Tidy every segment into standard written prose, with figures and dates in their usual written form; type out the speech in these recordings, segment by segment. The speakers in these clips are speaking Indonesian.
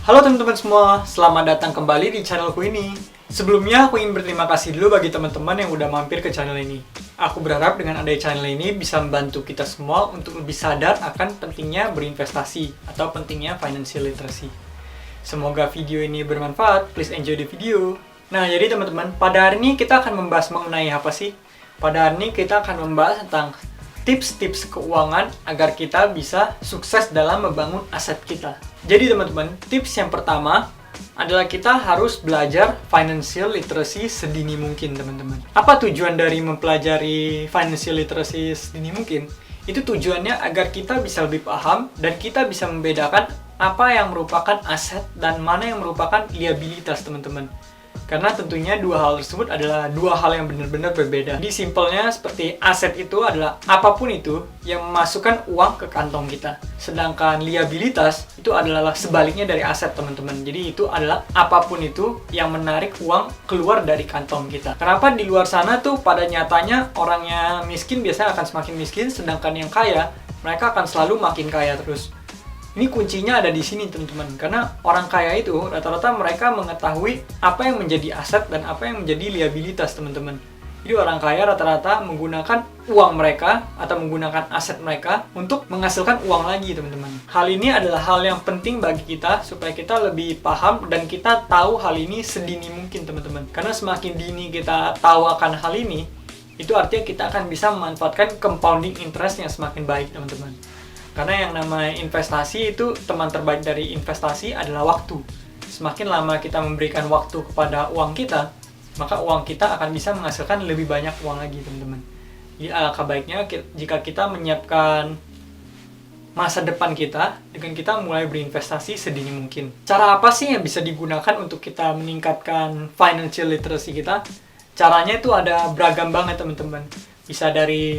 Halo teman-teman semua, selamat datang kembali di channelku ini. Sebelumnya aku ingin berterima kasih dulu bagi teman-teman yang udah mampir ke channel ini. Aku berharap dengan adanya channel ini bisa membantu kita semua untuk lebih sadar akan pentingnya berinvestasi atau pentingnya financial literacy. Semoga video ini bermanfaat, please enjoy the video. Nah jadi teman-teman, pada hari ini kita akan membahas mengenai apa sih? Pada hari ini kita akan membahas tentang tips-tips keuangan agar kita bisa sukses dalam membangun aset kita. Jadi teman-teman, tips yang pertama adalah kita harus belajar financial literacy sedini mungkin teman-teman. Apa tujuan dari mempelajari financial literacy sedini mungkin? Itu tujuannya agar kita bisa lebih paham dan kita bisa membedakan apa yang merupakan aset dan mana yang merupakan liabilitas teman-teman. Karena tentunya dua hal tersebut adalah dua hal yang benar-benar berbeda. Jadi simpelnya seperti aset itu adalah apapun itu yang memasukkan uang ke kantong kita. Sedangkan liabilitas itu adalah sebaliknya dari aset teman-teman. Jadi itu adalah apapun itu yang menarik uang keluar dari kantong kita. Kenapa di luar sana tuh pada nyatanya orang yang miskin biasanya akan semakin miskin, sedangkan yang kaya mereka akan selalu makin kaya terus. Ini kuncinya ada di sini teman-teman, karena orang kaya itu rata-rata mereka mengetahui apa yang menjadi aset dan apa yang menjadi liabilitas teman-teman. Jadi orang kaya rata-rata menggunakan uang mereka atau menggunakan aset mereka untuk menghasilkan uang lagi teman-teman. Hal ini adalah hal yang penting bagi kita supaya kita lebih paham dan kita tahu hal ini sedini mungkin teman-teman. Karena semakin dini kita tahu akan hal ini, itu artinya kita akan bisa memanfaatkan compounding interest yang semakin baik teman-teman. Karena yang namanya investasi itu teman terbaik dari investasi adalah waktu. Semakin lama kita memberikan waktu kepada uang kita, maka uang kita akan bisa menghasilkan lebih banyak uang lagi teman-teman. Jadi alangkah baiknya jika kita menyiapkan masa depan kita dengan kita mulai berinvestasi sedini mungkin. Cara apa sih yang bisa digunakan untuk kita meningkatkan financial literacy kita? Caranya itu ada beragam banget teman-teman. Bisa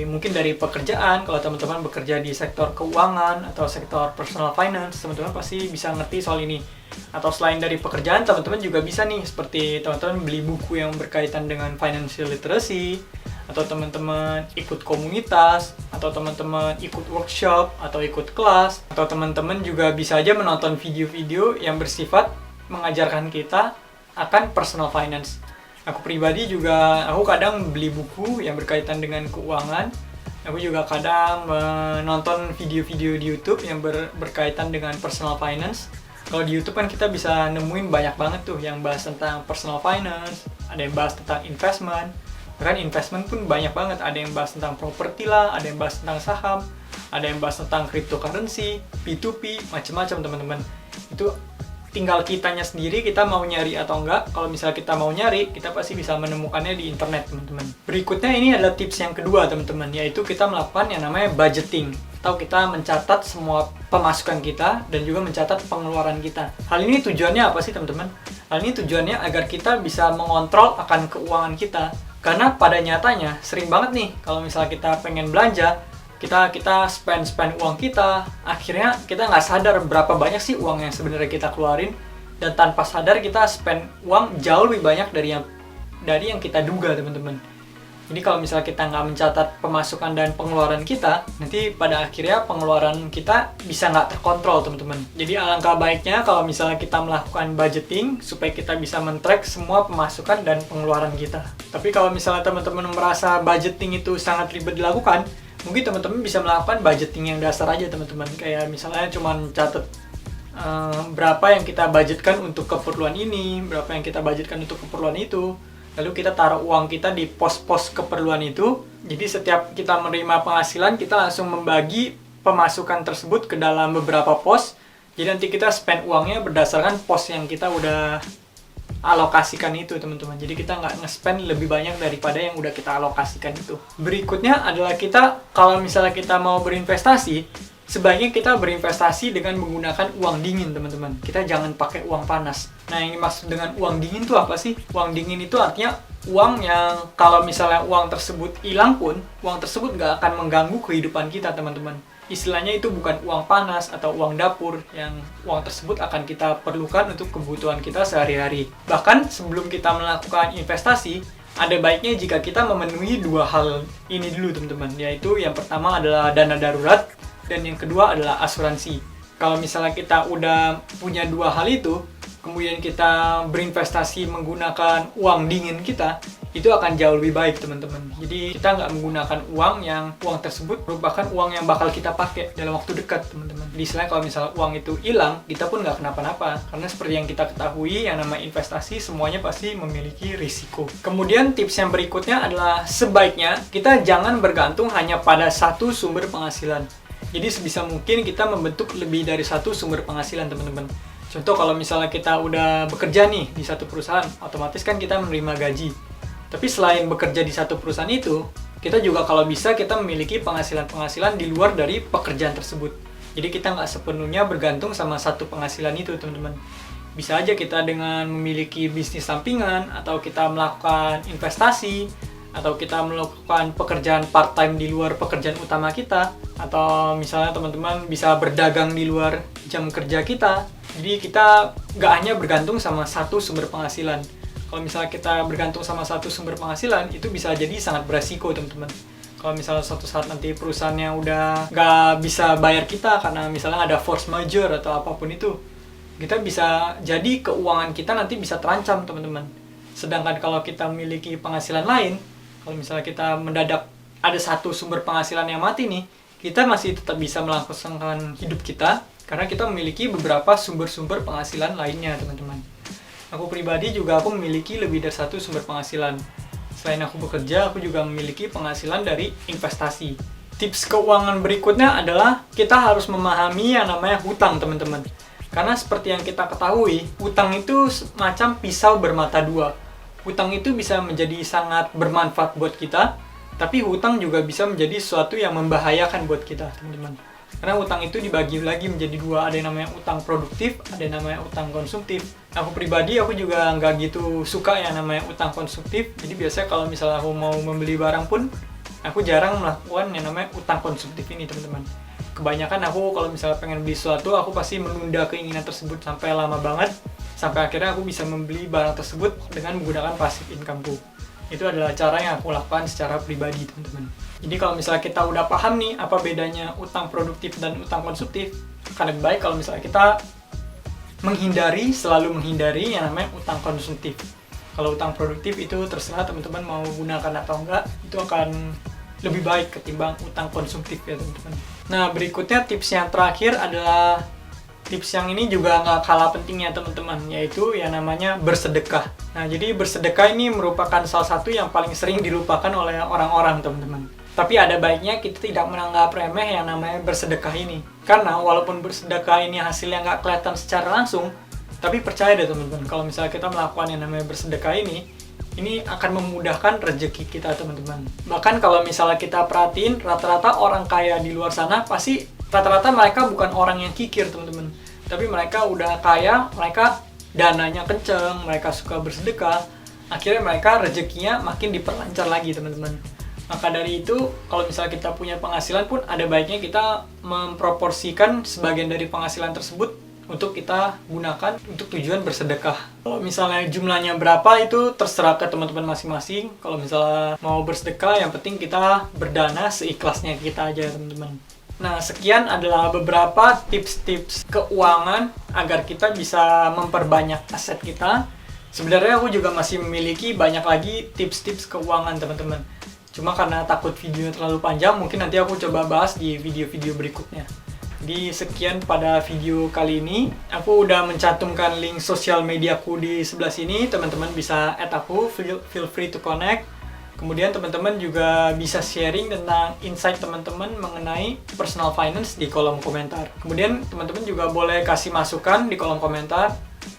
mungkin dari pekerjaan, kalau teman-teman bekerja di sektor keuangan atau sektor personal finance, teman-teman pasti bisa ngerti soal ini. Atau selain dari pekerjaan, teman-teman juga bisa nih, seperti teman-teman beli buku yang berkaitan dengan financial literacy, atau teman-teman ikut komunitas, atau teman-teman ikut workshop, atau ikut kelas, atau teman-teman juga bisa aja menonton video-video yang bersifat mengajarkan kita akan personal finance. Aku pribadi juga, aku kadang beli buku yang berkaitan dengan keuangan. Aku juga kadang menonton video-video di YouTube yang berkaitan dengan personal finance. Kalau di YouTube kan kita bisa nemuin banyak banget tuh yang bahas tentang personal finance, ada yang bahas tentang investment. Bahkan investment pun banyak banget, ada yang bahas tentang properti lah, ada yang bahas tentang saham, ada yang bahas tentang cryptocurrency, P2P, macam-macam teman-teman. Itu tinggal kitanya sendiri, kita mau nyari atau enggak. Kalau misalnya kita mau nyari, kita pasti bisa menemukannya di internet teman-teman. Berikutnya ini adalah tips yang kedua teman-teman, yaitu kita melakukan yang namanya budgeting, atau kita mencatat semua pemasukan kita dan juga mencatat pengeluaran kita. Hal ini tujuannya apa sih teman-teman? Hal ini tujuannya agar kita bisa mengontrol akan keuangan kita. Karena pada nyatanya sering banget nih kalau misalnya kita pengen belanja, kita spend uang kita, akhirnya kita nggak sadar berapa banyak sih uang yang sebenarnya kita keluarin, dan tanpa sadar kita spend uang jauh lebih banyak dari yang kita duga teman-teman. Jadi kalau misalnya kita nggak mencatat pemasukan dan pengeluaran kita, nanti pada akhirnya pengeluaran kita bisa nggak terkontrol teman-teman. Jadi alangkah baiknya kalau misalnya kita melakukan budgeting supaya kita bisa men-track semua pemasukan dan pengeluaran kita. Tapi kalau misalnya teman-teman merasa budgeting itu sangat ribet dilakukan, mungkin teman-teman bisa melakukan budgeting yang dasar aja teman-teman. Kayak misalnya cuman catat berapa yang kita budgetkan untuk keperluan ini, berapa yang kita budgetkan untuk keperluan itu. Lalu kita taruh uang kita di pos-pos keperluan itu. Jadi setiap kita menerima penghasilan, kita langsung membagi pemasukan tersebut ke dalam beberapa pos. Jadi nanti kita spend uangnya berdasarkan pos yang kita udah alokasikan itu teman-teman. Jadi kita nggak nge-spend lebih banyak daripada yang udah kita alokasikan itu. Berikutnya adalah kita, kalau misalnya kita mau berinvestasi, sebaiknya kita berinvestasi dengan menggunakan uang dingin teman-teman. Kita jangan pakai uang panas. Nah yang dimaksud dengan uang dingin itu apa sih? Uang dingin itu artinya uang yang kalau misalnya uang tersebut hilang pun, uang tersebut nggak akan mengganggu kehidupan kita teman-teman. Istilahnya itu bukan uang panas atau uang dapur, yang uang tersebut akan kita perlukan untuk kebutuhan kita sehari-hari. Bahkan sebelum kita melakukan investasi, ada baiknya jika kita memenuhi dua hal ini dulu teman-teman, yaitu yang pertama adalah dana darurat dan yang kedua adalah asuransi. Kalau misalnya kita udah punya dua hal itu, kemudian kita berinvestasi menggunakan uang dingin kita, itu akan jauh lebih baik teman-teman. Jadi kita nggak menggunakan uang tersebut merupakan uang yang bakal kita pakai dalam waktu dekat teman-teman. Jadi istilahnya kalau misalnya uang itu hilang, kita pun nggak kenapa-napa. Karena seperti yang kita ketahui, yang namanya investasi semuanya pasti memiliki risiko. Kemudian tips yang berikutnya adalah sebaiknya kita jangan bergantung hanya pada satu sumber penghasilan. Jadi sebisa mungkin kita membentuk lebih dari satu sumber penghasilan teman-teman. Contoh kalau misalnya kita udah bekerja nih di satu perusahaan, otomatis kan kita menerima gaji. Tapi selain bekerja di satu perusahaan itu, kita juga kalau bisa kita memiliki penghasilan-penghasilan di luar dari pekerjaan tersebut. Jadi kita nggak sepenuhnya bergantung sama satu penghasilan itu teman-teman. Bisa aja kita dengan memiliki bisnis sampingan, atau kita melakukan investasi, atau kita melakukan pekerjaan part-time di luar pekerjaan utama kita, atau misalnya teman-teman bisa berdagang di luar jam kerja kita. Jadi kita nggak hanya bergantung sama satu sumber penghasilan. Kalau misalnya kita bergantung sama satu sumber penghasilan, itu bisa jadi sangat beresiko teman-teman. Kalau misalnya suatu saat nanti perusahaannya udah nggak bisa bayar kita karena misalnya ada force majeure atau apapun itu, kita bisa jadi keuangan kita nanti bisa terancam teman-teman. Sedangkan kalau kita memiliki penghasilan lain, kalau misalnya kita mendadak ada satu sumber penghasilan yang mati nih, kita masih tetap bisa melaksanakan hidup kita karena kita memiliki beberapa sumber-sumber penghasilan lainnya teman-teman. Aku pribadi juga aku memiliki lebih dari satu sumber penghasilan. Selain aku bekerja, aku juga memiliki penghasilan dari investasi. Tips keuangan berikutnya adalah kita harus memahami yang namanya hutang teman-teman. Karena seperti yang kita ketahui, hutang itu semacam pisau bermata dua. Hutang itu bisa menjadi sangat bermanfaat buat kita, tapi hutang juga bisa menjadi sesuatu yang membahayakan buat kita teman-teman. Karena utang itu dibagi lagi menjadi dua, ada yang namanya utang produktif, ada yang namanya utang konsumtif. Aku pribadi, aku juga nggak gitu suka yang namanya utang konsumtif. Jadi biasanya kalau misalnya aku mau membeli barang pun, aku jarang melakukan yang namanya utang konsumtif ini teman-teman. Kebanyakan aku kalau misalnya pengen beli sesuatu, aku pasti menunda keinginan tersebut sampai lama banget, sampai akhirnya aku bisa membeli barang tersebut dengan menggunakan passive incomeku. Itu adalah cara yang aku lakukan secara pribadi teman-teman. Jadi kalau misalnya kita udah paham nih apa bedanya utang produktif dan utang konsumtif, akan lebih baik kalau misalnya kita selalu menghindari yang namanya utang konsumtif. Kalau utang produktif itu terserah teman-teman mau gunakan atau enggak, itu akan lebih baik ketimbang utang konsumtif ya teman-teman. Nah berikutnya tips yang terakhir adalah tips yang ini juga nggak kalah pentingnya teman-teman, yaitu yang namanya bersedekah. Nah jadi bersedekah ini merupakan salah satu yang paling sering dilupakan oleh orang-orang teman-teman. Tapi ada baiknya kita tidak menganggap remeh yang namanya bersedekah ini. Karena walaupun bersedekah ini hasilnya nggak kelihatan secara langsung, tapi percaya deh teman-teman, kalau misalnya kita melakukan yang namanya bersedekah ini akan memudahkan rezeki kita teman-teman. Bahkan kalau misalnya kita perhatiin, rata-rata orang kaya di luar sana pasti rata-rata mereka bukan orang yang kikir teman-teman. Tapi mereka udah kaya, mereka dananya kenceng, mereka suka bersedekah, akhirnya mereka rezekinya makin diperlancar lagi teman-teman. Maka dari itu, kalau misalnya kita punya penghasilan pun ada baiknya kita memproporsikan sebagian dari penghasilan tersebut untuk kita gunakan untuk tujuan bersedekah. Kalau misalnya jumlahnya berapa itu terserah ke teman-teman masing-masing. Kalau misalnya mau bersedekah, yang penting kita berdana seikhlasnya kita aja teman-teman. Nah, sekian adalah beberapa tips-tips keuangan agar kita bisa memperbanyak aset kita. Sebenarnya aku juga masih memiliki banyak lagi tips-tips keuangan teman-teman. Cuma karena takut videonya terlalu panjang, mungkin nanti aku coba bahas di video-video berikutnya. Jadi sekian pada video kali ini. Aku udah mencantumkan link sosial mediaku di sebelah sini. Teman-teman bisa add aku, feel free to connect. Kemudian teman-teman juga bisa sharing tentang insight teman-teman mengenai personal finance di kolom komentar. Kemudian teman-teman juga boleh kasih masukan di kolom komentar.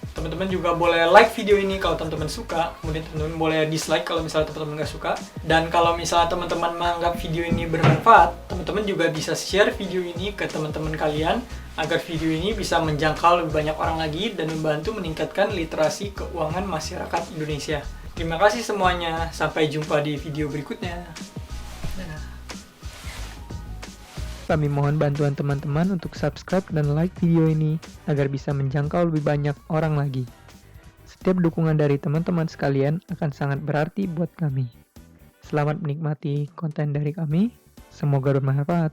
Teman-teman juga boleh like video ini kalau teman-teman suka. Kemudian teman-teman boleh dislike kalau misalnya teman-teman nggak suka. Dan kalau misalnya teman-teman menganggap video ini bermanfaat, teman-teman juga bisa share video ini ke teman-teman kalian agar video ini bisa menjangkau lebih banyak orang lagi dan membantu meningkatkan literasi keuangan masyarakat Indonesia. Terima kasih semuanya. Sampai jumpa di video berikutnya. Kami mohon bantuan teman-teman untuk subscribe dan like video ini agar bisa menjangkau lebih banyak orang lagi. Setiap dukungan dari teman-teman sekalian akan sangat berarti buat kami. Selamat menikmati konten dari kami. Semoga bermanfaat.